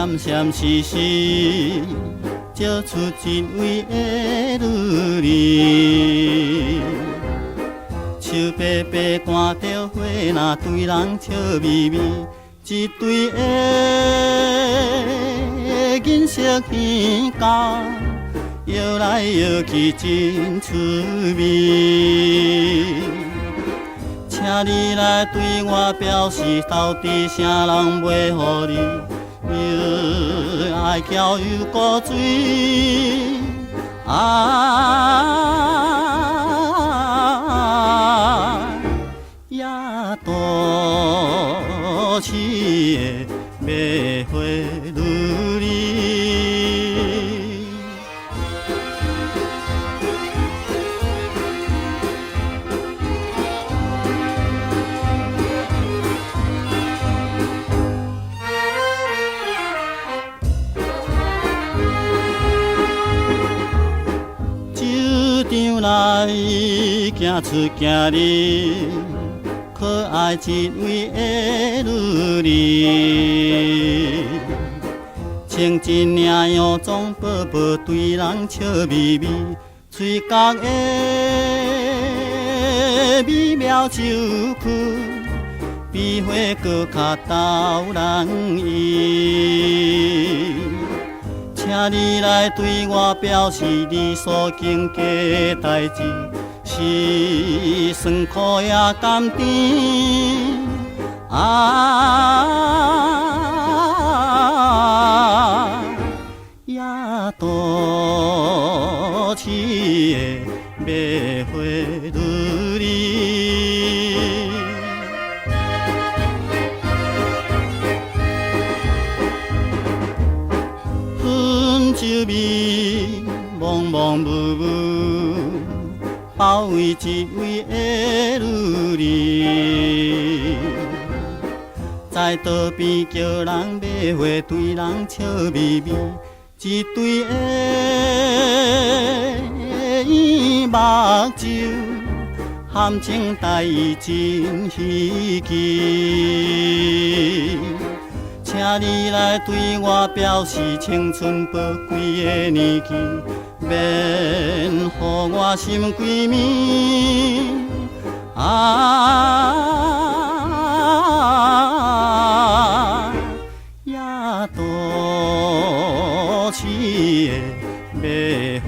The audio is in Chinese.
闪闪烁烁，照出一位的女儿。树白白看着花，那对人笑眯眯，一对的银色耳夹，摇来摇去真趣味。请你来对我表示，到底啥人袂予你？又爱桥又过水也都市的卖花女儿。场内行出行入，可爱一位的女儿，穿一领洋装薄薄，对人笑眯眯，嘴角的美妙酒曲，比花搁较逗人意。请你来对我表示，你所经过的代志，是酸苦也甘甜。也都市的卖花女儿。酒味茫茫雾雾，包围一位的女儿，在道边叫人买花，对人笑眯眯，一对的圆目睭，含情带意真稀奇。请你来对我表示，青春宝贵的年纪，免予我心归暝。也都市的卖